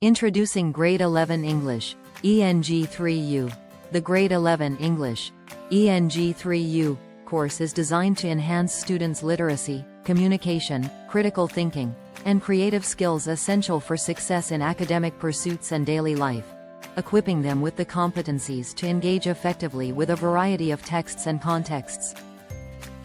Introducing Grade 11 English, ENG3U. The Grade 11 English, ENG3U course is designed to enhance students' literacy, communication, critical thinking, and creative skills essential for success in academic pursuits and daily life, equipping them with the competencies to engage effectively with a variety of texts and contexts.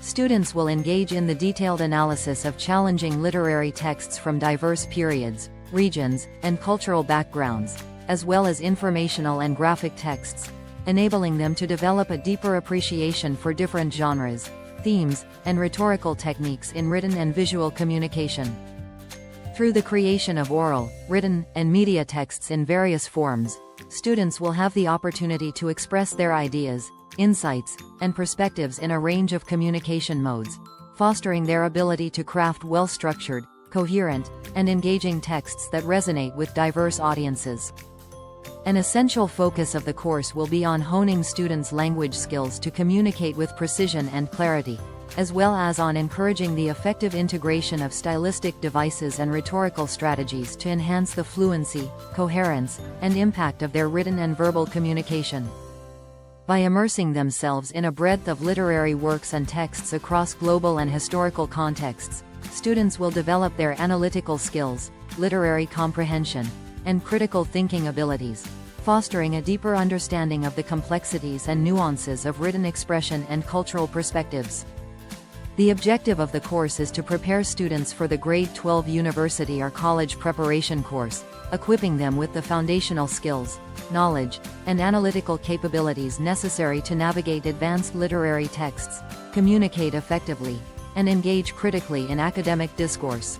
Students will engage in the detailed analysis of challenging literary texts from diverse periods, regions, and cultural backgrounds, as well as informational and graphic texts, enabling them to develop a deeper appreciation for different genres, themes, and rhetorical techniques in written and visual communication. Through the creation of oral, written, and media texts in various forms, students will have the opportunity to express their ideas, insights, and perspectives in a range of communication modes, fostering their ability to craft well-structured, coherent, and engaging texts that resonate with diverse audiences. An essential focus of the course will be on honing students' language skills to communicate with precision and clarity, as well as on encouraging the effective integration of stylistic devices and rhetorical strategies to enhance the fluency, coherence, and impact of their written and verbal communication. By immersing themselves in a breadth of literary works and texts across global and historical contexts, students will develop their analytical skills, literary comprehension, and critical thinking abilities, fostering a deeper understanding of the complexities and nuances of written expression and cultural perspectives. The objective of the course is to prepare students for the Grade 12 university or college preparation course, equipping them with the foundational skills, knowledge, and analytical capabilities necessary to navigate advanced literary texts, communicate effectively, and engage critically in academic discourse.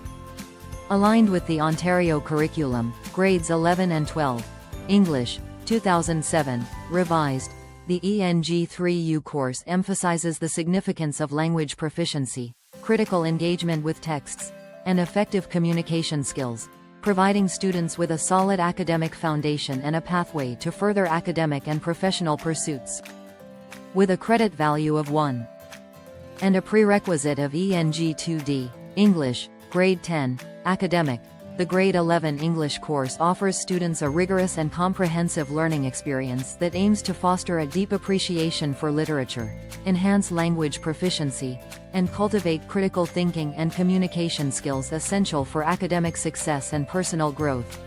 Aligned with the Ontario curriculum, Grades 11 and 12, English, 2007, revised, the ENG3U course emphasizes the significance of language proficiency, critical engagement with texts, and effective communication skills, providing students with a solid academic foundation and a pathway to further academic and professional pursuits. With a credit value of 1 and a prerequisite of ENG2D, English, Grade 10, Academic, the Grade 11 English course offers students a rigorous and comprehensive learning experience that aims to foster a deep appreciation for literature, enhance language proficiency, and cultivate critical thinking and communication skills essential for academic success and personal growth.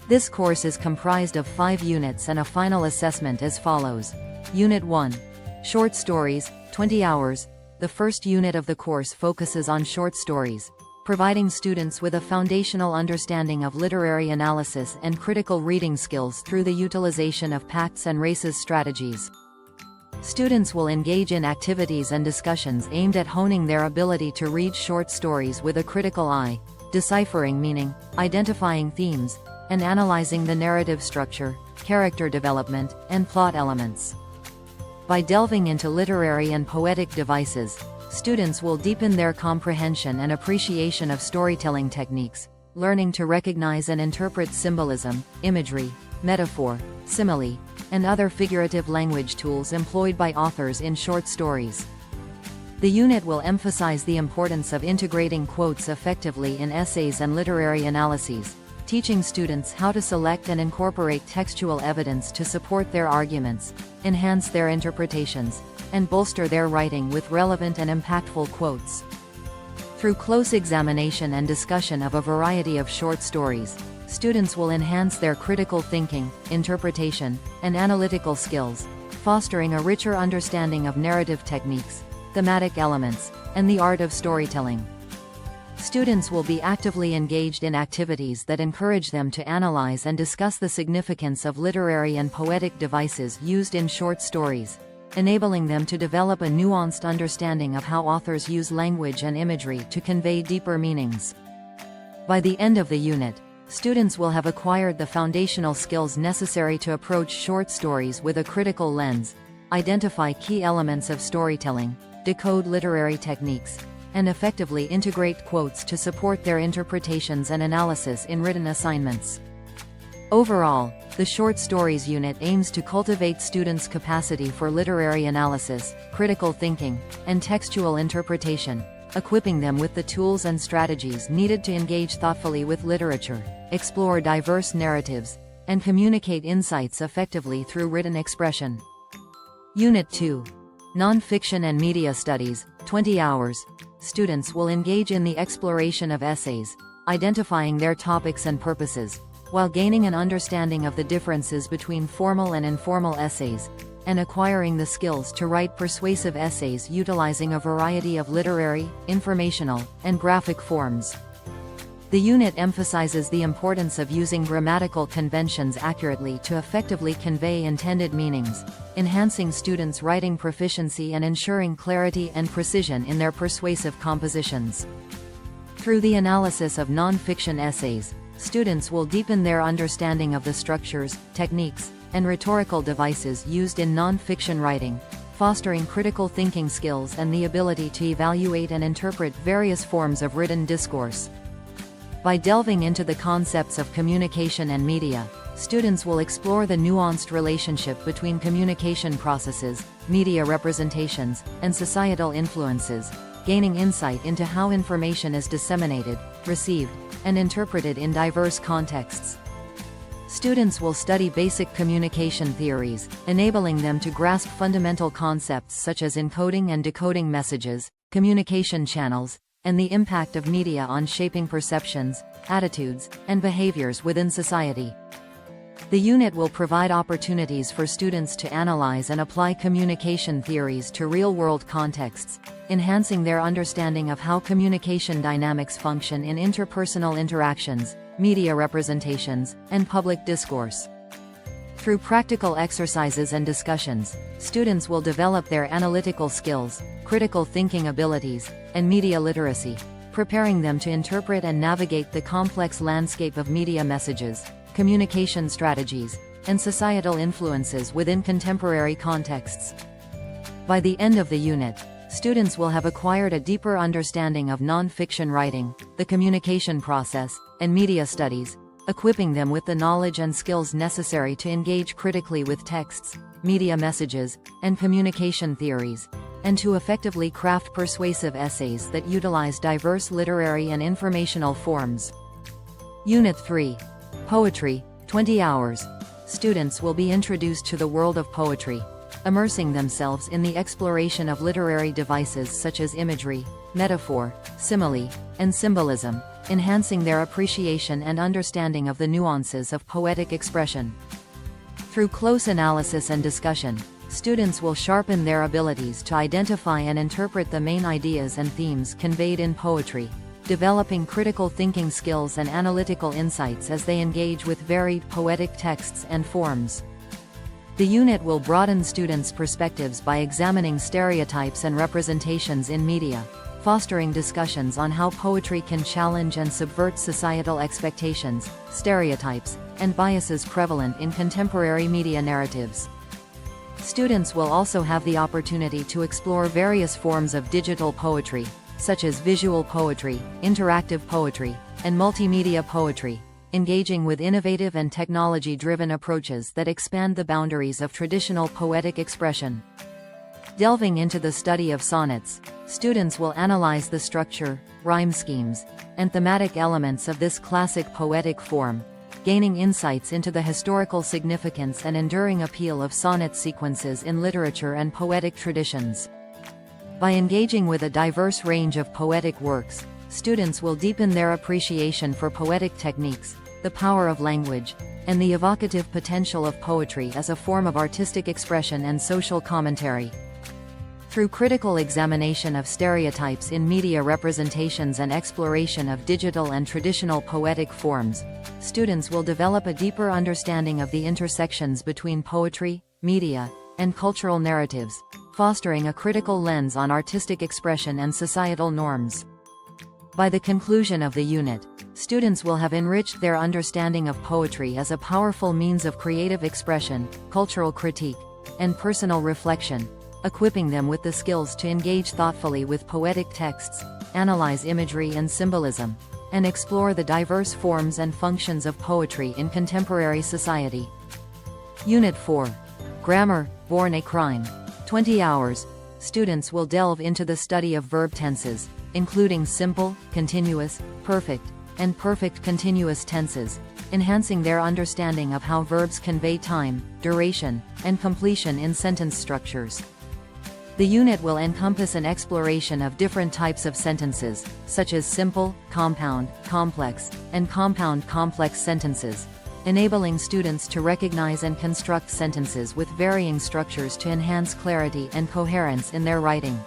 This course is comprised of 5 units and a final assessment as follows. Unit 1. Short stories, 20 hours. The first unit of the course focuses on short stories, providing students with a foundational understanding of literary analysis and critical reading skills through the utilization of Pacts and Races strategies. Students will engage in activities and discussions aimed at honing their ability to read short stories with a critical eye, deciphering meaning, identifying themes, and analyzing the narrative structure, character development, and plot elements. By delving into literary and poetic devices, students will deepen their comprehension and appreciation of storytelling techniques, learning to recognize and interpret symbolism, imagery, metaphor, simile, and other figurative language tools employed by authors in short stories. The unit will emphasize the importance of integrating quotes effectively in essays and literary analyses, teaching students how to select and incorporate textual evidence to support their arguments, enhance their interpretations, and bolster their writing with relevant and impactful quotes. Through close examination and discussion of a variety of short stories, students will enhance their critical thinking, interpretation, and analytical skills, fostering a richer understanding of narrative techniques, thematic elements, and the art of storytelling. Students will be actively engaged in activities that encourage them to analyze and discuss the significance of literary and poetic devices used in short stories, enabling them to develop a nuanced understanding of how authors use language and imagery to convey deeper meanings. By the end of the unit, students will have acquired the foundational skills necessary to approach short stories with a critical lens, identify key elements of storytelling, decode literary techniques, and effectively integrate quotes to support their interpretations and analysis in written assignments. Overall, the Short Stories unit aims to cultivate students' capacity for literary analysis, critical thinking, and textual interpretation, equipping them with the tools and strategies needed to engage thoughtfully with literature, explore diverse narratives, and communicate insights effectively through written expression. Unit 2. Non-fiction and Media Studies, 20 hours. Students will engage in the exploration of essays, identifying their topics and purposes, while gaining an understanding of the differences between formal and informal essays, and acquiring the skills to write persuasive essays utilizing a variety of literary, informational, and graphic forms. The unit emphasizes the importance of using grammatical conventions accurately to effectively convey intended meanings, enhancing students' writing proficiency and ensuring clarity and precision in their persuasive compositions. Through the analysis of non-fiction essays, students will deepen their understanding of the structures, techniques, and rhetorical devices used in non-fiction writing, fostering critical thinking skills and the ability to evaluate and interpret various forms of written discourse. By delving into the concepts of communication and media, students will explore the nuanced relationship between communication processes, media representations, and societal influences, gaining insight into how information is disseminated, received, and interpreted in diverse contexts. Students will study basic communication theories, enabling them to grasp fundamental concepts such as encoding and decoding messages, communication channels, and the impact of media on shaping perceptions, attitudes, and behaviors within society. The unit will provide opportunities for students to analyze and apply communication theories to real-world contexts, enhancing their understanding of how communication dynamics function in interpersonal interactions, media representations, and public discourse. Through practical exercises and discussions, students will develop their analytical skills, critical thinking abilities, and media literacy, preparing them to interpret and navigate the complex landscape of media messages, communication strategies, and societal influences within contemporary contexts. By the end of the unit, students will have acquired a deeper understanding of non-fiction writing, the communication process, and media studies, equipping them with the knowledge and skills necessary to engage critically with texts, media messages, and communication theories, and to effectively craft persuasive essays that utilize diverse literary and informational forms. Unit 3. Poetry, 20 hours. Students will be introduced to the world of poetry, immersing themselves in the exploration of literary devices such as imagery, metaphor, simile, and symbolism, enhancing their appreciation and understanding of the nuances of poetic expression. Through close analysis and discussion, students will sharpen their abilities to identify and interpret the main ideas and themes conveyed in poetry, developing critical thinking skills and analytical insights as they engage with varied poetic texts and forms. The unit will broaden students' perspectives by examining stereotypes and representations in media, fostering discussions on how poetry can challenge and subvert societal expectations, stereotypes, and biases prevalent in contemporary media narratives. Students will also have the opportunity to explore various forms of digital poetry, such as visual poetry, interactive poetry, and multimedia poetry, engaging with innovative and technology-driven approaches that expand the boundaries of traditional poetic expression. Delving into the study of sonnets, students will analyze the structure, rhyme schemes, and thematic elements of this classic poetic form, gaining insights into the historical significance and enduring appeal of sonnet sequences in literature and poetic traditions. By engaging with a diverse range of poetic works, students will deepen their appreciation for poetic techniques, the power of language, and the evocative potential of poetry as a form of artistic expression and social commentary. Through critical examination of stereotypes in media representations and exploration of digital and traditional poetic forms, students will develop a deeper understanding of the intersections between poetry, media, and cultural narratives, fostering a critical lens on artistic expression and societal norms. By the conclusion of the unit, students will have enriched their understanding of poetry as a powerful means of creative expression, cultural critique, and personal reflection, equipping them with the skills to engage thoughtfully with poetic texts, analyze imagery and symbolism, and explore the diverse forms and functions of poetry in contemporary society. Unit 4. Grammar, born a crime. 20 hours. Students will delve into the study of verb tenses, including simple, continuous, perfect, and perfect continuous tenses, enhancing their understanding of how verbs convey time, duration, and completion in sentence structures. The unit will encompass an exploration of different types of sentences, such as simple, compound, complex, and compound-complex sentences, enabling students to recognize and construct sentences with varying structures to enhance clarity and coherence in their writing.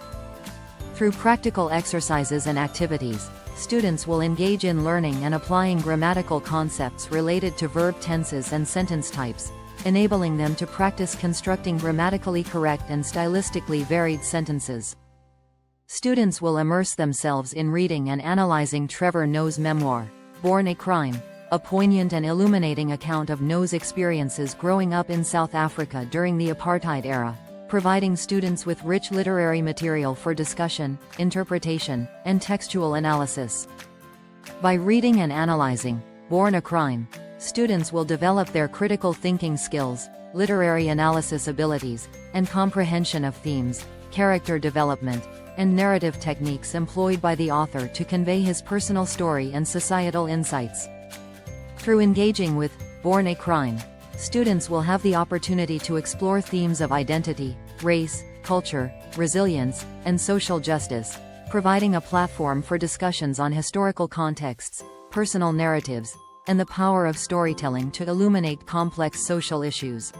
Through practical exercises and activities, students will engage in learning and applying grammatical concepts related to verb tenses and sentence types, enabling them to practice constructing grammatically correct and stylistically varied sentences. Students will immerse themselves in reading and analyzing Trevor Noah's memoir, Born a Crime, a poignant and illuminating account of Noah's experiences growing up in South Africa during the apartheid era, providing students with rich literary material for discussion, interpretation, and textual analysis. By reading and analyzing Born a Crime, students will develop their critical thinking skills, literary analysis abilities, and comprehension of themes, character development, and narrative techniques employed by the author to convey his personal story and societal insights. Through engaging with Born a Crime, students will have the opportunity to explore themes of identity, race, culture, resilience, and social justice, providing a platform for discussions on historical contexts, personal narratives, and the power of storytelling to illuminate complex social issues.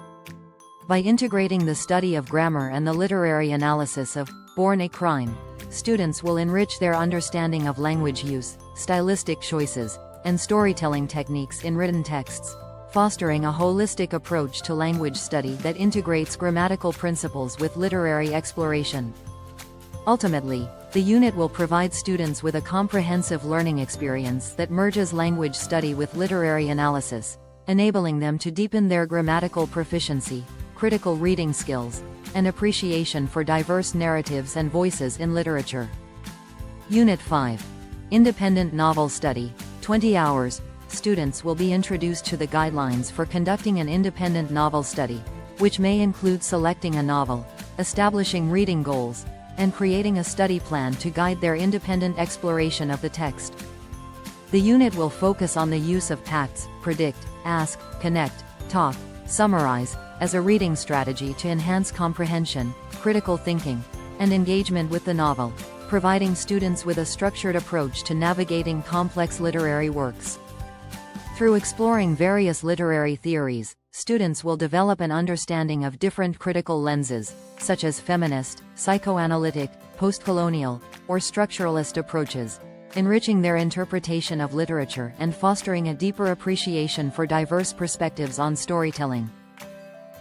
By integrating the study of grammar and the literary analysis of Born a Crime, students will enrich their understanding of language use, stylistic choices, and storytelling techniques in written texts, fostering a holistic approach to language study that integrates grammatical principles with literary exploration. Ultimately, the unit will provide students with a comprehensive learning experience that merges language study with literary analysis, enabling them to deepen their grammatical proficiency, critical reading skills, and appreciation for diverse narratives and voices in literature. Unit 5. Independent Novel Study, 20 hours. Students will be introduced to the guidelines for conducting an independent novel study, which may include selecting a novel, establishing reading goals, and creating a study plan to guide their independent exploration of the text. The unit will focus on the use of PACTs, predict, ask, connect, talk, summarize, as a reading strategy to enhance comprehension, critical thinking, and engagement with the novel, providing students with a structured approach to navigating complex literary works. Through exploring various literary theories, students will develop an understanding of different critical lenses, such as feminist, psychoanalytic, postcolonial, or structuralist approaches, enriching their interpretation of literature and fostering a deeper appreciation for diverse perspectives on storytelling.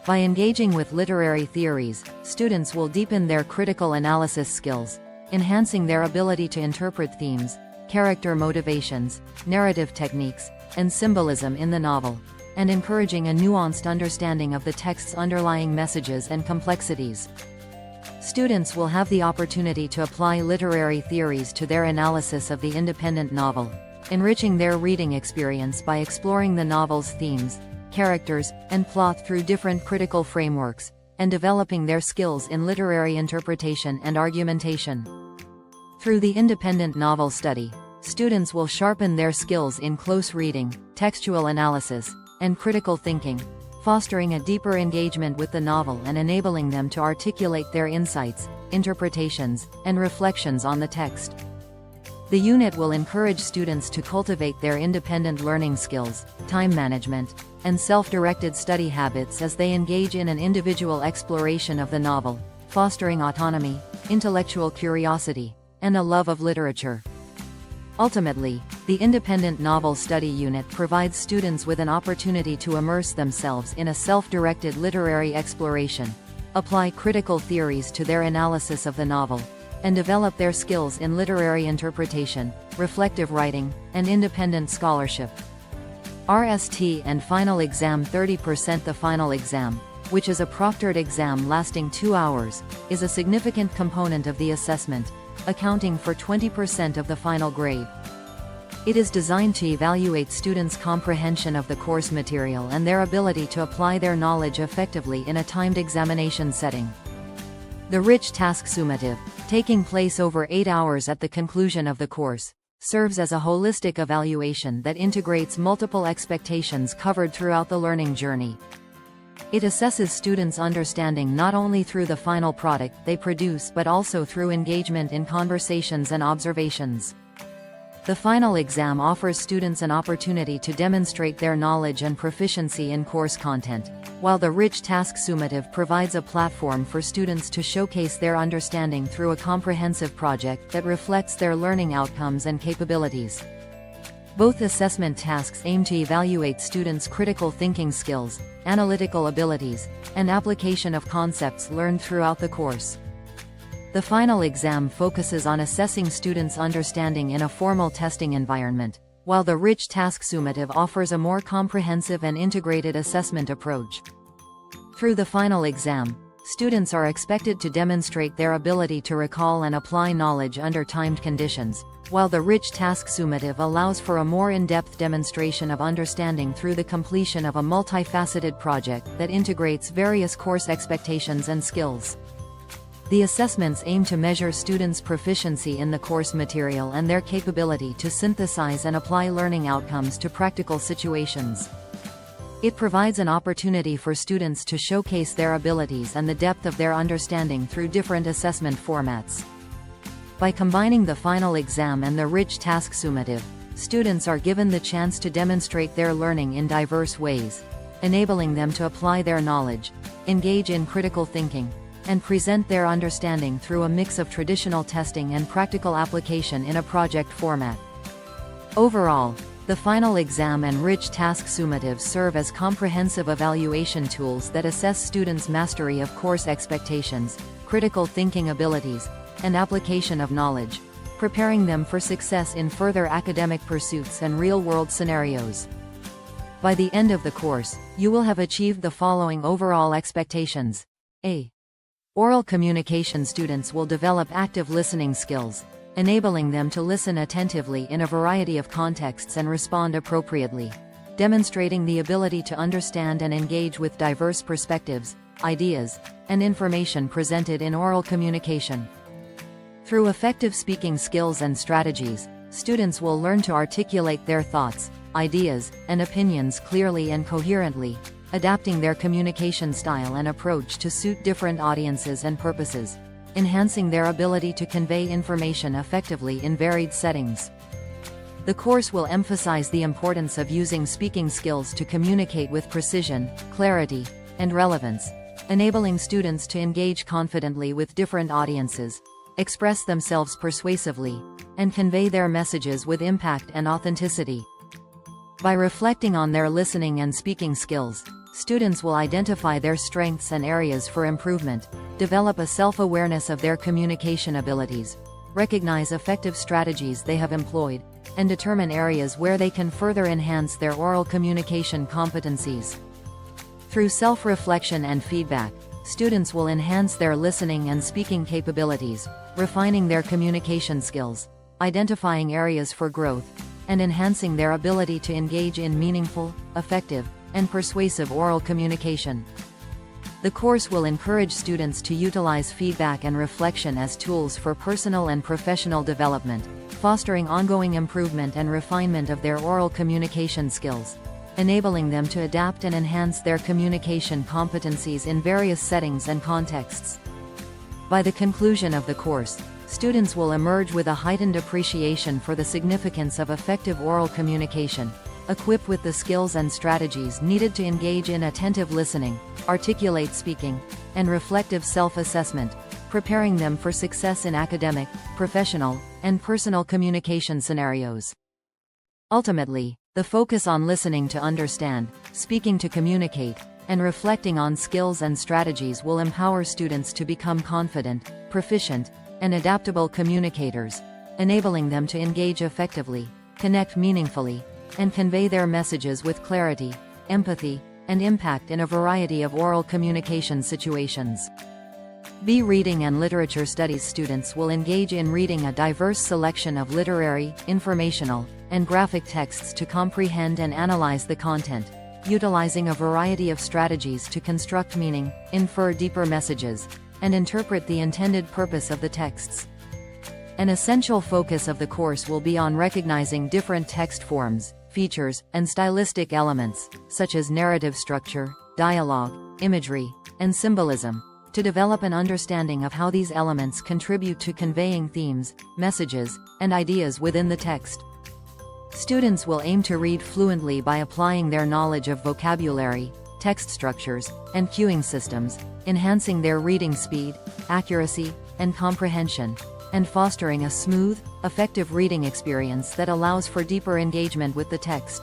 By engaging with literary theories, students will deepen their critical analysis skills, enhancing their ability to interpret themes, character motivations, narrative techniques, and symbolism in the novel, and encouraging a nuanced understanding of the text's underlying messages and complexities. Students will have the opportunity to apply literary theories to their analysis of the independent novel, enriching their reading experience by exploring the novel's themes, characters, and plot through different critical frameworks, and developing their skills in literary interpretation and argumentation. Through the independent novel study, students will sharpen their skills in close reading, textual analysis, and critical thinking, fostering a deeper engagement with the novel and enabling them to articulate their insights, interpretations, and reflections on the text. The unit will encourage students to cultivate their independent learning skills, time management, and self-directed study habits as they engage in an individual exploration of the novel, fostering autonomy, intellectual curiosity, and a love of literature. Ultimately, the Independent Novel Study Unit provides students with an opportunity to immerse themselves in a self-directed literary exploration, apply critical theories to their analysis of the novel, and develop their skills in literary interpretation, reflective writing, and independent scholarship. RST and Final Exam 30%. The final exam, which is a proctored exam lasting 2 hours, is a significant component of the assessment, accounting for 20% of the final grade. It is designed to evaluate students' comprehension of the course material and their ability to apply their knowledge effectively in a timed examination setting. The rich task summative, taking place over 8 hours at the conclusion of the course, serves as a holistic evaluation that integrates multiple expectations covered throughout the learning journey. It assesses students' understanding not only through the final product they produce but also through engagement in conversations and observations. The final exam offers students an opportunity to demonstrate their knowledge and proficiency in course content, while the rich task summative provides a platform for students to showcase their understanding through a comprehensive project that reflects their learning outcomes and capabilities. Both assessment tasks aim to evaluate students' critical thinking skills, analytical abilities, and application of concepts learned throughout the course. The final exam focuses on assessing students' understanding in a formal testing environment, while the rich task summative offers a more comprehensive and integrated assessment approach. Through the final exam, students are expected to demonstrate their ability to recall and apply knowledge under timed conditions, while the rich task summative allows for a more in-depth demonstration of understanding through the completion of a multifaceted project that integrates various course expectations and skills. The assessments aim to measure students' proficiency in the course material and their capability to synthesize and apply learning outcomes to practical situations. It provides an opportunity for students to showcase their abilities and the depth of their understanding through different assessment formats. By combining the final exam and the rich task summative, students are given the chance to demonstrate their learning in diverse ways, enabling them to apply their knowledge, engage in critical thinking, and present their understanding through a mix of traditional testing and practical application in a project format. Overall, the final exam and rich task summatives serve as comprehensive evaluation tools that assess students' mastery of course expectations, critical thinking abilities, and application of knowledge, preparing them for success in further academic pursuits and real-world scenarios. By the end of the course, you will have achieved the following overall expectations. A. Oral communication students will develop active listening skills, enabling them to listen attentively in a variety of contexts and respond appropriately, demonstrating the ability to understand and engage with diverse perspectives, ideas, and information presented in oral communication. Through effective speaking skills and strategies, students will learn to articulate their thoughts, ideas, and opinions clearly and coherently, adapting their communication style and approach to suit different audiences and purposes, enhancing their ability to convey information effectively in varied settings. The course will emphasize the importance of using speaking skills to communicate with precision, clarity, and relevance, enabling students to engage confidently with different audiences, express themselves persuasively, and convey their messages with impact and authenticity. By reflecting on their listening and speaking skills, students will identify their strengths and areas for improvement, develop a self-awareness of their communication abilities, recognize effective strategies they have employed, and determine areas where they can further enhance their oral communication competencies. Through self-reflection and feedback, students will enhance their listening and speaking capabilities, refining their communication skills, identifying areas for growth, and enhancing their ability to engage in meaningful, effective, and persuasive oral communication. The course will encourage students to utilize feedback and reflection as tools for personal and professional development, fostering ongoing improvement and refinement of their oral communication skills, enabling them to adapt and enhance their communication competencies in various settings and contexts. By the conclusion of the course, students will emerge with a heightened appreciation for the significance of effective oral communication, equipped with the skills and strategies needed to engage in attentive listening, articulate speaking, and reflective self-assessment, preparing them for success in academic, professional, and personal communication scenarios. Ultimately, the focus on listening to understand, speaking to communicate, and reflecting on skills and strategies will empower students to become confident, proficient, and adaptable communicators, enabling them to engage effectively, connect meaningfully, and convey their messages with clarity, empathy, and impact in a variety of oral communication situations. B. Reading and literature studies students will engage in reading a diverse selection of literary, informational, and graphic texts to comprehend and analyze the content, utilizing a variety of strategies to construct meaning, infer deeper messages, and interpret the intended purpose of the texts. An essential focus of the course will be on recognizing different text forms, features, and stylistic elements, such as narrative structure, dialogue, imagery, and symbolism, to develop an understanding of how these elements contribute to conveying themes, messages, and ideas within the text. Students will aim to read fluently by applying their knowledge of vocabulary, text structures, and cueing systems, enhancing their reading speed, accuracy, and comprehension, and fostering a smooth, effective reading experience that allows for deeper engagement with the text.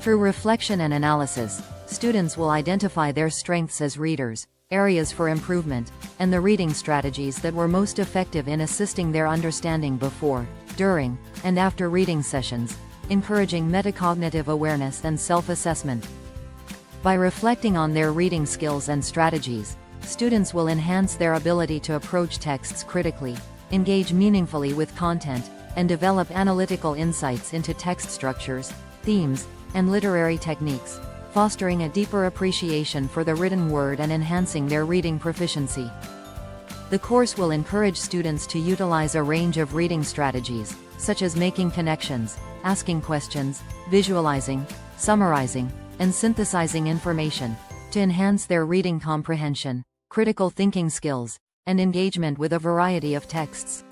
Through reflection and analysis, students will identify their strengths as readers, areas for improvement, and the reading strategies that were most effective in assisting their understanding before, during, and after reading sessions, encouraging metacognitive awareness and self-assessment. By reflecting on their reading skills and strategies, students will enhance their ability to approach texts critically, engage meaningfully with content, and develop analytical insights into text structures, themes, and literary techniques, fostering a deeper appreciation for the written word and enhancing their reading proficiency. The course will encourage students to utilize a range of reading strategies, such as making connections, asking questions, visualizing, summarizing, and synthesizing information, to enhance their reading comprehension, critical thinking skills, and engagement with a variety of texts.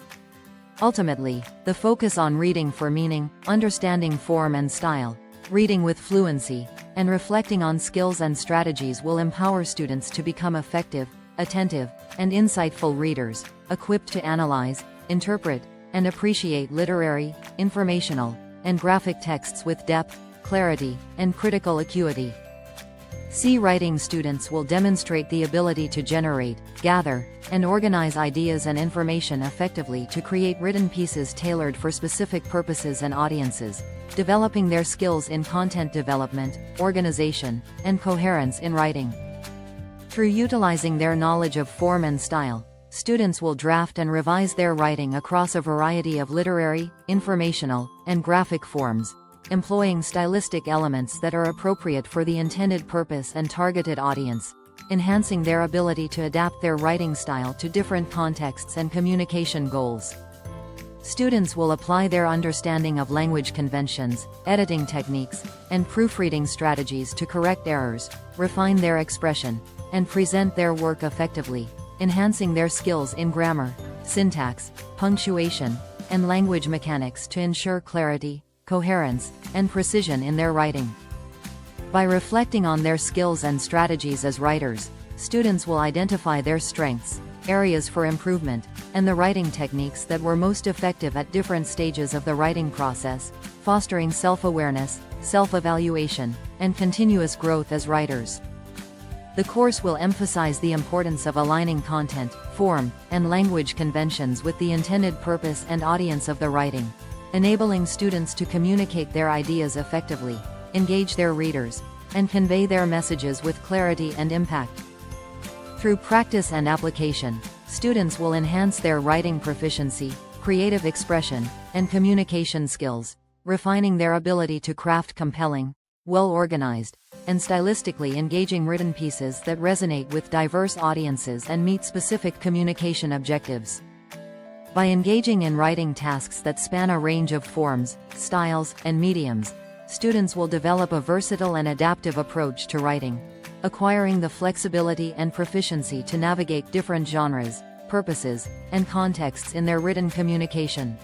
Ultimately, the focus on reading for meaning, understanding form and style, reading with fluency, and reflecting on skills and strategies will empower students to become effective, attentive, and insightful readers, equipped to analyze, interpret, and appreciate literary, informational, and graphic texts with depth, clarity, and critical acuity. Writing students will demonstrate the ability to generate, gather, and organize ideas and information effectively to create written pieces tailored for specific purposes and audiences, developing their skills in content development, organization, and coherence in writing. Through utilizing their knowledge of form and style, students will draft and revise their writing across a variety of literary, informational, and graphic forms, employing stylistic elements that are appropriate for the intended purpose and targeted audience, enhancing their ability to adapt their writing style to different contexts and communication goals. Students will apply their understanding of language conventions, editing techniques, and proofreading strategies to correct errors, refine their expression, and present their work effectively, enhancing their skills in grammar, syntax, punctuation, and language mechanics to ensure clarity, coherence, and precision in their writing. By reflecting on their skills and strategies as writers, students will identify their strengths, areas for improvement, and the writing techniques that were most effective at different stages of the writing process, fostering self-awareness, self-evaluation, and continuous growth as writers. The course will emphasize the importance of aligning content, form, and language conventions with the intended purpose and audience of the writing, enabling students to communicate their ideas effectively, engage their readers, and convey their messages with clarity and impact. Through practice and application, students will enhance their writing proficiency, creative expression, and communication skills, refining their ability to craft compelling, well-organized, and stylistically engaging written pieces that resonate with diverse audiences and meet specific communication objectives. By engaging in writing tasks that span a range of forms, styles, and mediums, students will develop a versatile and adaptive approach to writing, acquiring the flexibility and proficiency to navigate different genres, purposes, and contexts in their written communication.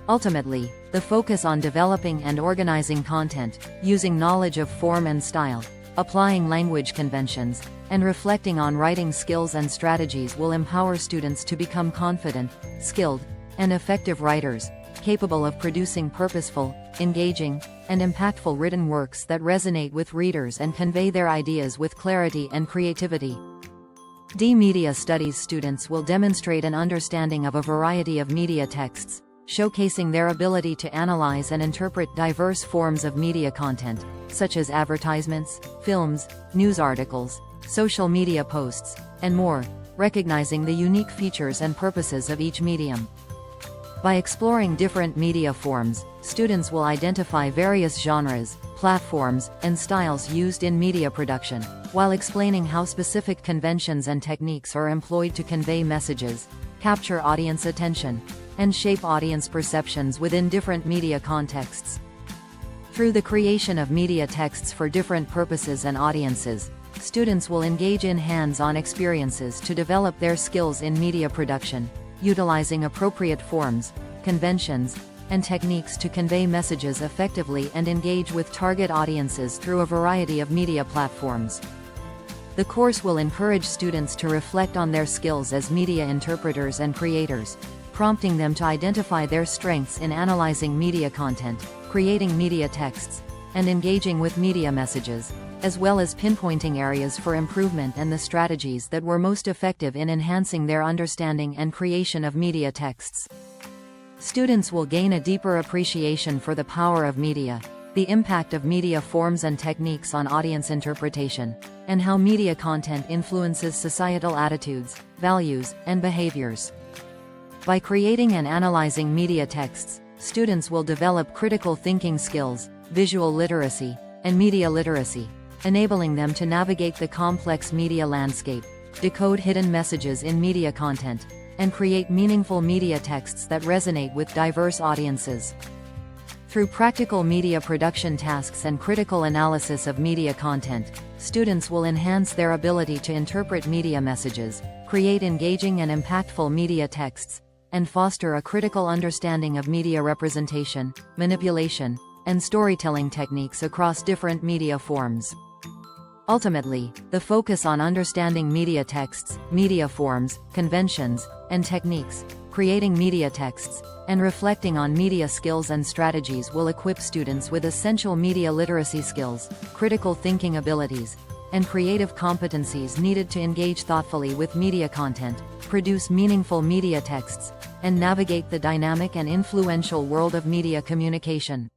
Ultimately, the focus on developing and organizing content, using knowledge of form and style, applying language conventions, and reflecting on writing skills and strategies will empower students to become confident, skilled, and effective writers, capable of producing purposeful, engaging, and impactful written works that resonate with readers and convey their ideas with clarity and creativity. Media Studies students will demonstrate an understanding of a variety of media texts, showcasing their ability to analyze and interpret diverse forms of media content, such as advertisements, films, news articles, social media posts, and more, recognizing the unique features and purposes of each medium. By exploring different media forms, students will identify various genres, platforms, and styles used in media production, while explaining how specific conventions and techniques are employed to convey messages, capture audience attention, and shape audience perceptions within different media contexts. Through the creation of media texts for different purposes and audiences, students will engage in hands-on experiences to develop their skills in media production, utilizing appropriate forms, conventions, and techniques to convey messages effectively and engage with target audiences through a variety of media platforms. The course will encourage students to reflect on their skills as media interpreters and creators, prompting them to identify their strengths in analyzing media content, creating media texts, and engaging with media messages, as well as pinpointing areas for improvement and the strategies that were most effective in enhancing their understanding and creation of media texts. Students will gain a deeper appreciation for the power of media, the impact of media forms and techniques on audience interpretation, and how media content influences societal attitudes, values, and behaviors. By creating and analyzing media texts, students will develop critical thinking skills, visual literacy, and media literacy, enabling them to navigate the complex media landscape, decode hidden messages in media content, and create meaningful media texts that resonate with diverse audiences. Through practical media production tasks and critical analysis of media content, students will enhance their ability to interpret media messages, create engaging and impactful media texts, and foster a critical understanding of media representation, manipulation, and storytelling techniques across different media forms. Ultimately, the focus on understanding media texts, media forms, conventions, and techniques, creating media texts, and reflecting on media skills and strategies will equip students with essential media literacy skills, critical thinking abilities, and creative competencies needed to engage thoughtfully with media content, produce meaningful media texts, and navigate the dynamic and influential world of media communication.